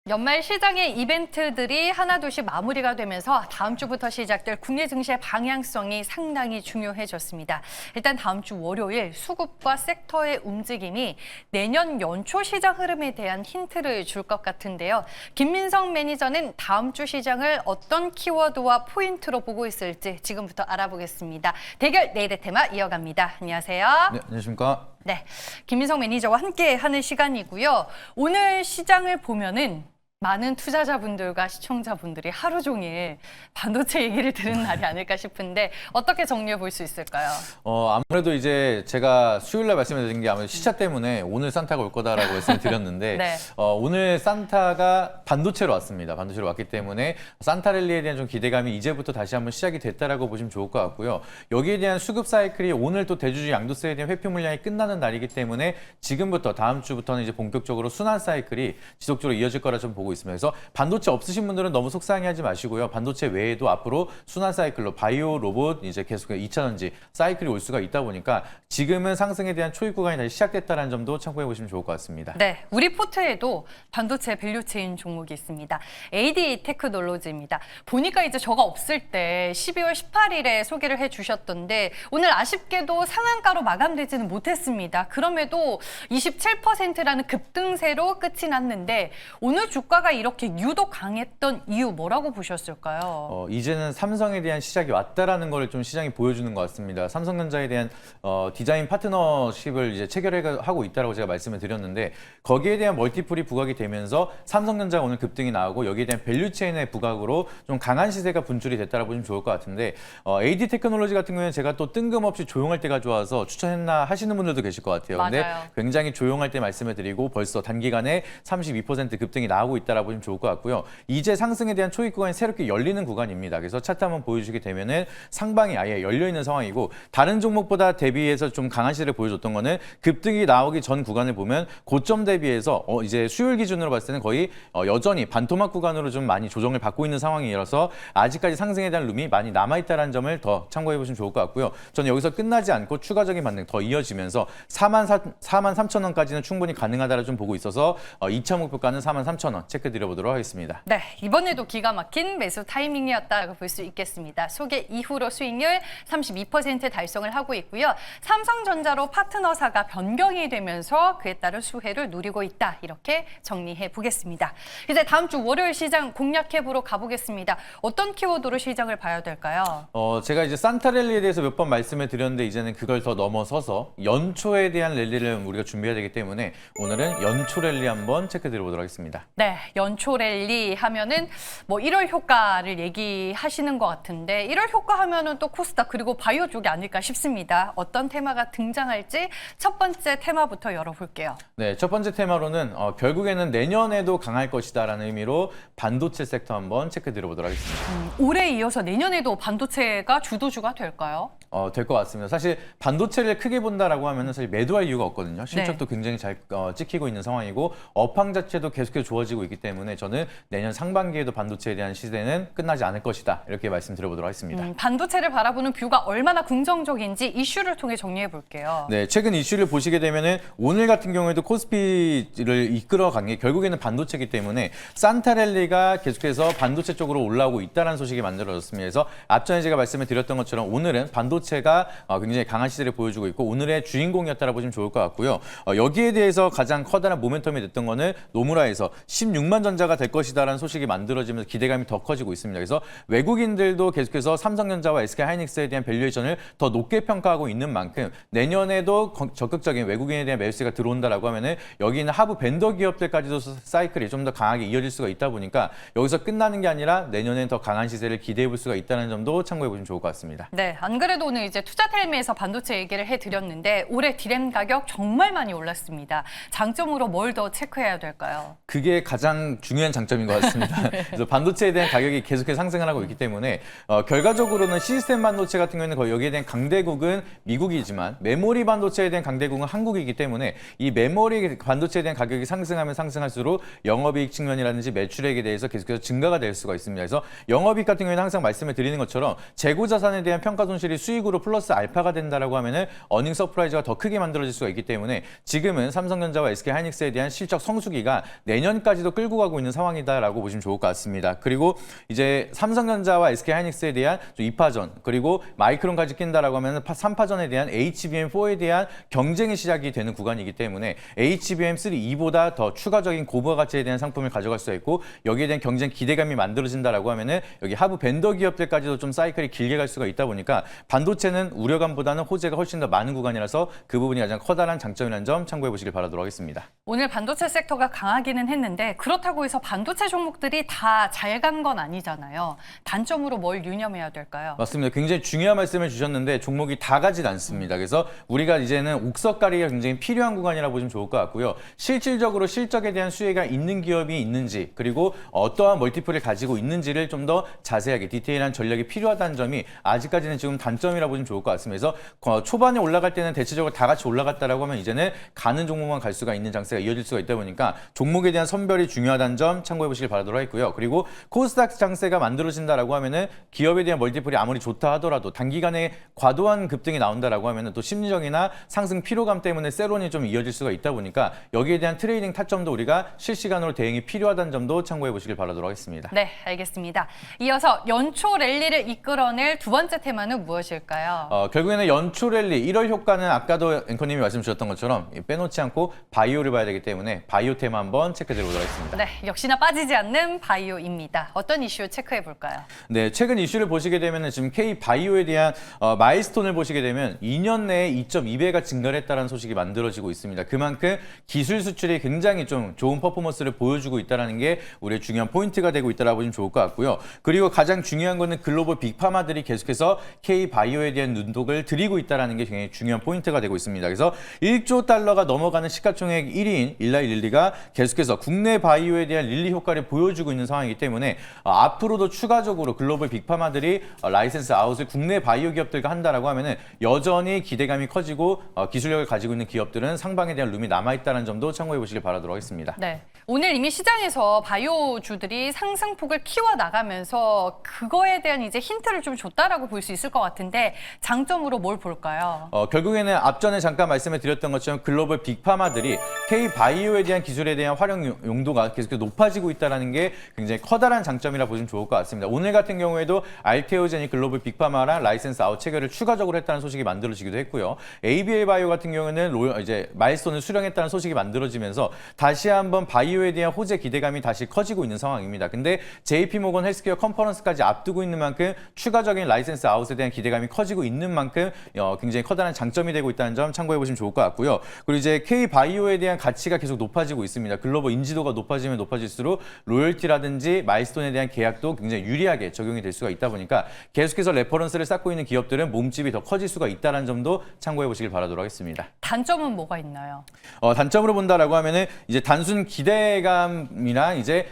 연말 시장의 이벤트들이 하나둘씩 마무리가 되면서 다음 주부터 시작될 국내 증시의 방향성이 상당히 중요해졌습니다. 일단 다음 주 월요일 수급과 섹터의 움직임이 내년 연초 시장 흐름에 대한 힌트를 줄 것 같은데요. 김민성 매니저는 다음 주 시장을 어떤 키워드와 포인트로 보고 있을지 지금부터 알아보겠습니다. 대결 내일의 테마 이어갑니다. 안녕하세요. 네, 안녕하십니까. 네, 김민성 매니저와 함께하는 시간이고요. 오늘 시장을 보면은 많은 투자자분들과 시청자분들이 하루 종일 반도체 얘기를 들은 날이 아닐까 싶은데 어떻게 정리해 볼 수 있을까요? 아무래도 이제 제가 수요일 날 말씀드린 게 아무래도 시차 때문에 오늘 산타가 올 거다라고 말씀을 드렸는데 네. 오늘 산타가 반도체로 왔습니다. 반도체로 왔기 때문에 산타 랠리에 대한 좀 기대감이 이제부터 다시 한번 시작이 됐다라고 보시면 좋을 것 같고요. 여기에 대한 수급 사이클이 오늘 또 대주주 양도세에 대한 회피 물량이 끝나는 날이기 때문에 지금부터 다음 주부터는 이제 본격적으로 순환 사이클이 지속적으로 이어질 거라 좀 보고 있습니다. 그래서 반도체 없으신 분들은 너무 속상해하지 마시고요. 반도체 외에도 앞으로 순환 사이클로 바이오, 로봇, 이제 계속 2차전지 사이클이 올 수가 있다 보니까 지금은 상승에 대한 초입 구간이 다시 시작됐다는 점도 참고해 보시면 좋을 것 같습니다. 네, 우리 포트에도 반도체 밸류체인 종목이 있습니다. AD 테크놀로지입니다. 보니까 이제 저가 없을 때 12월 18일에 소개를 해주셨던데 오늘 아쉽게도 상한가로 마감되지는 못했습니다. 그럼에도 27%라는 급등세로 끝이 났는데 오늘 주가가 이렇게 유독 강했던 이유 뭐라고 보셨을까요? 이제는 삼성에 대한 시작이 왔다라는 걸 좀 시장이 보여주는 것 같습니다. 삼성전자에 대한 디자인 파트너십을 이제 체결하고 있다라고 제가 말씀을 드렸는데 거기에 대한 멀티플이 부각이 되면서 삼성전자가 오늘 급등이 나오고 여기에 대한 밸류체인의 부각으로 좀 강한 시세가 분출이 됐다라고 보시면 좋을 것 같은데 AD 테크놀로지 같은 경우에는 제가 또 뜬금없이 조용할 때가 좋아서 추천했나 하시는 분들도 계실 것 같아요. 근데 맞아요. 굉장히 조용할 때 말씀을 드리고 벌써 단기간에 32% 급등이 나오고 있다라고 보시면 좋을 것 같고요. 이제 상승에 대한 초입 구간이 새롭게 열리는 구간입니다. 그래서 차트 한번 보여주시게 되면은 상방이 아예 열려 있는 상황이고 다른 종목보다 대비해서 좀 강한 시세를 보여줬던 거는 급등이 나오기 전 구간을 보면 고점 대비해서 이제 수요일 기준으로 봤을 때는 거의 여전히 반토막 구간으로 좀 많이 조정을 받고 있는 상황이라서 아직까지 상승에 대한 룸이 많이 남아있다는 점을 더 참고해 보시면 좋을 것 같고요. 저는 여기서 끝나지 않고 추가적인 반등 더 이어지면서 43,000원까지는 충분히 가능하다를 좀 보고 있어서 2차 목표가는 43,000원 체크 드려보도록 하겠습니다. 네, 이번에도 기가 막힌 매수 타이밍이었다고 볼 수 있겠습니다. 소개 이후로 수익률 32% 달성을 하고 있고요. 삼성전자로 파트너사가 변경이 되면서 그에 따른 수혜를 누리고 있다. 이렇게 정리해 보겠습니다. 이제 다음 주 월요일 시장 공략해보러 가보겠습니다. 어떤 키워드로 시장을 봐야 될까요? 제가 이제 산타 랠리에 대해서 몇 번 말씀을 드렸는데 이제는 그걸 더 넘어서서 연초에 대한 랠리를 우리가 준비해야 되기 때문에 오늘은 연초 랠리 한번 체크 드려보도록 하겠습니다. 네, 연초 랠리 하면은 뭐 1월 효과를 얘기하시는 것 같은데 1월 효과 하면은 또 코스닥 그리고 바이오 쪽이 아닐까 싶습니다. 어떤 테마가 등장할지 첫 번째 테마부터 열어볼게요. 네, 첫 번째 테마로는 결국에는 내년에도 강할 것이다라는 의미로 반도체 섹터 한번 체크 드려보도록 하겠습니다. 올해 이어서 내년에도 반도체가 주도주가 될까요? 될 것 같습니다. 사실 반도체를 크게 본다라고 하면 사실 매도할 이유가 없거든요. 실적도 굉장히 잘 찍히고 있는 상황이고 업황 자체도 계속해서 좋아지고 있기 때문에 저는 내년 상반기에도 반도체에 대한 시대는 끝나지 않을 것이다. 이렇게 말씀드려보도록 하겠습니다. 반도체를 바라보는 뷰가 얼마나 긍정적인지 이슈를 통해 정리해 볼게요. 네, 최근 이슈를 보시게 되면은 오늘 같은 경우에도 코스피를 이끌어간 게 결국에는 반도체이기 때문에 산타랠리가 계속해서 반도체 쪽으로 올라오고 있다는 소식이 만들어졌습니다. 그래서 앞전에 제가 말씀을 드렸던 것처럼 오늘은 반도체가 굉장히 강한 시세를 보여주고 있고 오늘의 주인공이었다고 보시면 좋을 것 같고요. 여기에 대해서 가장 커다란 모멘텀이 됐던 거는 노무라에서 16만 전자가 될 것이다라는 소식이 만들어지면서 기대감이 더 커지고 있습니다. 그래서 외국인들도 계속해서 삼성전자와 SK하이닉스에 대한 밸류에이션을 더 높게 평가하고 있는 만큼 내년에도 적극적인 외국인에 대한 매수세가 들어온다라고 하면은 여기 있는 하부 벤더 기업들까지도 사이클이 좀 더 강하게 이어질 수가 있다 보니까 여기서 끝나는 게 아니라 내년엔 더 강한 시세를 기대해 볼 수가 있다는 점도 참고해 보시면 좋을 것 같습니다. 네, 안 그래도 오늘 이제 투자텔미에서 반도체 얘기를 해드렸는데 올해 디램 가격 정말 많이 올랐습니다. 장점으로 뭘 더 체크해야 될까요? 그게 가장 중요한 장점인 것 같습니다. 그래서 반도체에 대한 가격이 계속해서 상승을 하고 있기 때문에 결과적으로는 시스템 반도체 같은 경우에는 거의 여기에 대한 강대국은 미국이지만 메모리 반도체에 대한 강대국은 한국이기 때문에 이 메모리 반도체에 대한 가격이 상승하면 상승할수록 영업이익 측면이라든지 매출액에 대해서 계속해서 증가가 될 수가 있습니다. 그래서 영업이익 같은 경우에는 항상 말씀을 드리는 것처럼 재고 자산에 대한 평가 손실이 수익으로 플러스 알파가 된다라고 하면은 어닝 서프라이즈가 더 크게 만들어질 수가 있기 때문에 지금은 삼성전자와 SK하이닉스에 대한 실적 성수기가 내년까지도 끌 끌고 가고 있는 상황이다라고 보시면 좋을 것 같습니다. 그리고 이제 삼성전자와 SK하이닉스에 대한 2파전 그리고 마이크론까지 낀다라고 하면 3파전에 대한 HBM4에 대한 경쟁이 시작이 되는 구간이기 때문에 HBM3E보다 더 추가적인 고부가 가치에 대한 상품을 가져갈 수 있고 여기에 대한 경쟁 기대감이 만들어진다라고 하면은 여기 하부 벤더 기업들까지도 좀 사이클이 길게 갈 수가 있다 보니까 반도체는 우려감보다는 호재가 훨씬 더 많은 구간이라서 그 부분이 가장 커다란 장점이라는 점 참고해 보시길 바라도록 하겠습니다. 오늘 반도체 섹터가 강하기는 했는데 그렇다고 해서 반도체 종목들이 다 잘 간 건 아니잖아요. 단점으로 뭘 유념해야 될까요? 맞습니다. 굉장히 중요한 말씀을 주셨는데 종목이 다 가진 않습니다. 그래서 우리가 이제는 옥석가리가 굉장히 필요한 구간이라고 보시면 좋을 것 같고요. 실질적으로 실적에 대한 수혜가 있는 기업이 있는지 그리고 어떠한 멀티플을 가지고 있는지를 좀 더 자세하게 디테일한 전략이 필요하다는 점이 아직까지는 지금 단점이라고 보시면 좋을 것 같습니다. 그래서 초반에 올라갈 때는 대체적으로 다 같이 올라갔다라고 하면 이제는 가는 종목만 갈 수가 있는 장세가 이어질 수가 있다 보니까 종목에 대한 선별이 중요하다는 점 참고해 보시길 바라도록 하겠고요. 그리고 코스닥 장세가 만들어진다라고 하면은 기업에 대한 멀티플이 아무리 좋다 하더라도 단기간에 과도한 급등이 나온다라고 하면은 또 심리적이나 상승 피로감 때문에 세론이 좀 이어질 수가 있다 보니까 여기에 대한 트레이딩 타점도 우리가 실시간으로 대응이 필요하다는 점도 참고해 보시길 바라도록 하겠습니다. 네, 알겠습니다. 이어서 연초 랠리를 이끌어낼 두 번째 테마는 무엇일까요? 결국에는 연초 랠리 1월 효과는 아까도 앵커님이 말씀 주셨던 것처럼 빼놓지 않고 바이오를 봐야 되기 때문에 바이오 테마 한번 체크해 드리도록 하겠습니다. 네, 역시나 빠지지 않는 바이오입니다. 어떤 이슈 체크해 볼까요? 네, 최근 이슈를 보시게 되면 지금 K-바이오에 대한 마일스톤을 보시게 되면 2년 내에 2.2배가 증가를 했다는 소식이 만들어지고 있습니다. 그만큼 기술 수출이 굉장히 좀 좋은 퍼포먼스를 보여주고 있다는 게 우리의 중요한 포인트가 되고 있다고 보시면 좋을 것 같고요. 그리고 가장 중요한 거는 글로벌 빅파마들이 계속해서 K-바이오에 대한 눈독을 들이고 있다는 게 굉장히 중요한 포인트가 되고 있습니다. 그래서 1조 달러가 넘어가는 시가총액 1위인 일라이 릴리가 계속해서 국내 바이오에 대한 릴리 효과를 보여주고 있는 상황이기 때문에 앞으로도 추가적으로 글로벌 빅파마들이 라이센스 아웃을 국내 바이오 기업들과 한다라고 하면은 여전히 기대감이 커지고 기술력을 가지고 있는 기업들은 상방에 대한 룸이 남아있다는 점도 참고해 보시길 바라도록 하겠습니다. 네, 오늘 이미 시장에서 바이오주들이 상승폭을 키워나가면서 그거에 대한 이제 힌트를 좀 줬다라고 볼 수 있을 것 같은데 장점으로 뭘 볼까요? 결국에는 앞전에 잠깐 말씀을 드렸던 것처럼 글로벌 빅파마들이 K-바이오에 대한 기술에 대한 활용 용도가 계속 높아지고 있다는 게 굉장히 커다란 장점이라 보시면 좋을 것 같습니다. 오늘 같은 경우에도 알테오젠이 글로벌 빅파마랑 라이센스 아웃 체결을 추가적으로 했다는 소식이 만들어지기도 했고요. ABA 바이오 같은 경우에는 이제 마일스톤을 수령했다는 소식이 만들어지면서 다시 한번 바이오에 대한 호재 기대감이 다시 커지고 있는 상황입니다. 근데 JP 모건 헬스케어 컨퍼런스까지 앞두고 있는 만큼 추가적인 라이센스 아웃에 대한 기대감이 커지고 있는 만큼 굉장히 커다란 장점이 되고 있다는 점 참고해 보시면 좋을 것 같고요. 그리고 이제 K-바이오에 대한 가치가 계속 높아지고 있습니다. 글로벌 인지도가 높아지면 높아질수록 로열티라든지 마일스톤에 대한 계약도 굉장히 유리하게 적용이 될 수가 있다 보니까 계속해서 레퍼런스를 쌓고 있는 기업들은 몸집이 더 커질 수가 있다는 점도 참고해 보시길 바라도록 하겠습니다. 단점은 뭐가 있나요? 단점으로 본다라고 하면은 이제 단순 기대감이나 이제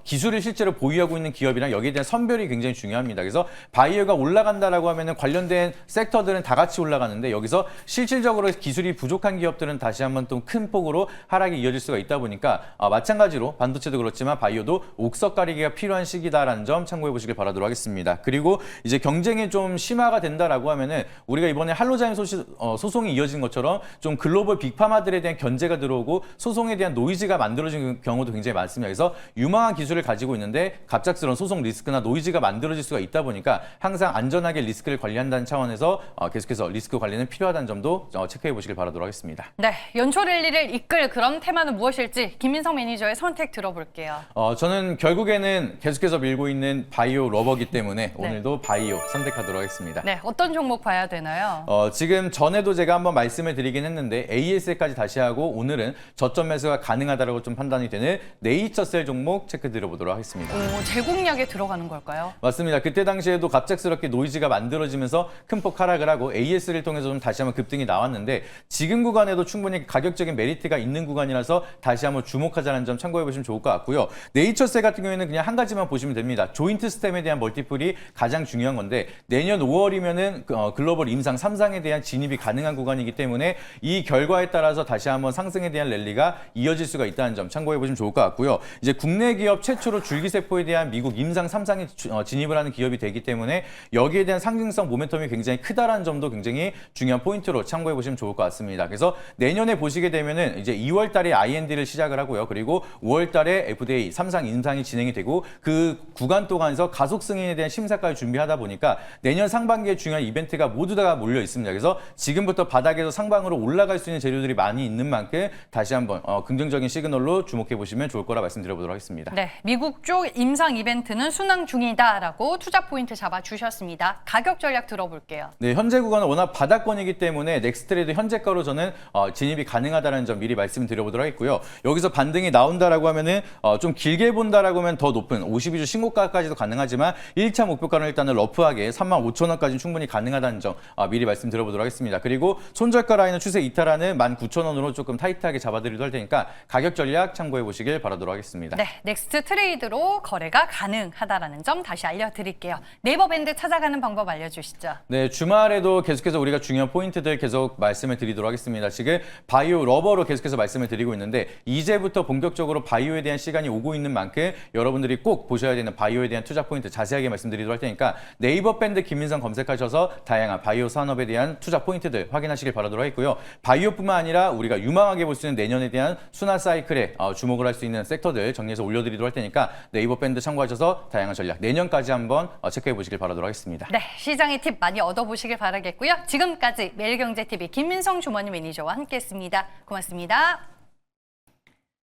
기술을 실제로 보유하고 있는 기업이랑 여기에 대한 선별이 굉장히 중요합니다. 그래서 바이오가 올라간다라고 하면은 관련된 섹터들은 다 같이 올라가는데 여기서 실질적으로 기술이 부족한 기업들은 다시 한번 또 큰 폭으로 하락이 이어질 수가 있다 보니까 마찬가지로 반도체도 그렇지만 바이오도 옥석 가리기가 필요한 시기다라는 점 참고해 보시길 바라도록 하겠습니다. 그리고 이제 경쟁이 좀 심화가 된다라고 하면은 우리가 이번에 할로자인 소송이 이어진 것처럼 좀 글로벌 빅파마들에 대한 견제가 들어오고 소송에 대한 노이즈가 만들어지는 경우도 굉장히 많습니다. 그래서 유망한 기술을 가지고 있는데 갑작스러운 소송 리스크나 노이즈가 만들어질 수가 있다 보니까 항상 안전하게 리스크를 관리한다는 차원에서 계속해서 리스크 관리는 필요하다는 점도 체크해 보시길 바라도록 하겠습니다. 네, 연초 랠리를 이끌 그런 테마는 무엇일지 김민성 매니저의 선택 들어볼게요. 저는 결국에는 계속해서 밀고 있는 바이오 러버기 때문에 오늘도 바이오 선택하도록 하겠습니다. 네, 어떤 종목 봐야 되나요? 지금 전에도 제가 한번 말씀을 드리긴 했는데 AS까지 다시 하고 오늘은 저점 매수가 가능하다고 좀 판단이 되는 네이처셀 종목 체크 드려보도록 하겠습니다. 제공약에 들어가는 걸까요? 맞습니다. 그때 당시에도 갑작스럽게 노이즈가 만들어지면서 큰 폭 하락을 하고 AS를 통해서 좀 다시 한번 급등이 나왔는데 지금 구간에도 충분히 가격적인 메리트가 있는 구간이라서 다시 한번 주목하자는 점 참고해 보시면 좋을 것 같고요. 네이처셀 같은 경우에는 그냥 한 가지만 보시면 됩니다. 조인트 스템에 대한 멀티플이 가장 중요한 건데 내년 5월이면은 글로벌 임상 3상에 대한 진입이 가능한 구간이기 때문에 이 결과에 따라서 다시 한번 상승에 대한 랠리가 이어질 수가 있다는 점 참고해 참고해 보시면 좋을 것 같고요. 이제 국내 기업 최초로 줄기세포에 대한 미국 임상 3상에 진입을 하는 기업이 되기 때문에 여기에 대한 상징성 모멘텀이 굉장히 크다라는 점도 굉장히 중요한 포인트로 참고해 보시면 좋을 것 같습니다. 그래서 내년에 보시게 되면은 이제 2월 달에 IND를 시작을 하고요. 그리고 5월 달에 FDA 3상 임상이 진행이 되고 그 구간 동안에서 가속 승인에 대한 심사까지 준비하다 보니까 내년 상반기에 중요한 이벤트가 모두 다 몰려 있습니다. 그래서 지금부터 바닥에서 상방으로 올라갈 수 있는 재료들이 많이 있는 만큼 다시 한번 긍정적인 시그널로 주목해 보시면 좋을 거라 말씀드려보도록 하겠습니다. 네, 미국 쪽 임상 이벤트는 순항 중이다라고 투자 포인트 잡아주셨습니다. 가격 전략 들어볼게요. 네, 현재 구간은 워낙 바닥권이기 때문에 넥스트레이드 현재가로 저는 진입이 가능하다는 점 미리 말씀드려보도록 하겠고요. 여기서 반등이 나온다라고 하면은 좀 길게 본다라고 하면 더 높은 52주 신고가까지도 가능하지만 1차 목표가는 일단은 러프하게 35,000원까지는 충분히 가능하다는 점 미리 말씀드려보도록 하겠습니다. 그리고 손절가 라인은 추세 이탈하는 19,000원으로 조금 타이트하게 잡아드리도록 할 테니까 가격 전략 참고해 보시길 바라도록 하겠습니다. 네, 넥스트 트레이드로 거래가 가능하다라는 점 다시 알려드릴게요. 네이버 밴드 찾아가는 방법 알려주시죠. 네, 주말에도 계속해서 우리가 중요한 포인트들 계속 말씀을 드리도록 하겠습니다. 지금 바이오 러버로 계속해서 말씀을 드리고 있는데 이제부터 본격적으로 바이오에 대한 시간이 오고 있는 만큼 여러분들이 꼭 보셔야 되는 바이오에 대한 투자 포인트 자세하게 말씀드리도록 할 테니까 네이버 밴드 김민성 검색하셔서 다양한 바이오 산업에 대한 투자 포인트들 확인하시길 바라도록 하겠고요. 바이오뿐만 아니라 우리가 유망하게 볼 수 있는 내년에 대한 순환 사이클에 주목을 할 수 있는 섹터들 정리해서 올려드리도록 할 테니까 네이버 밴드 참고하셔서 다양한 전략 내년까지 한번 체크해 보시길 바라도록 하겠습니다. 네, 시장의 팁 많이 얻어보시길 바라겠고요. 지금까지 매일경제TV 김민성 주머니 매니저와 함께했습니다. 고맙습니다.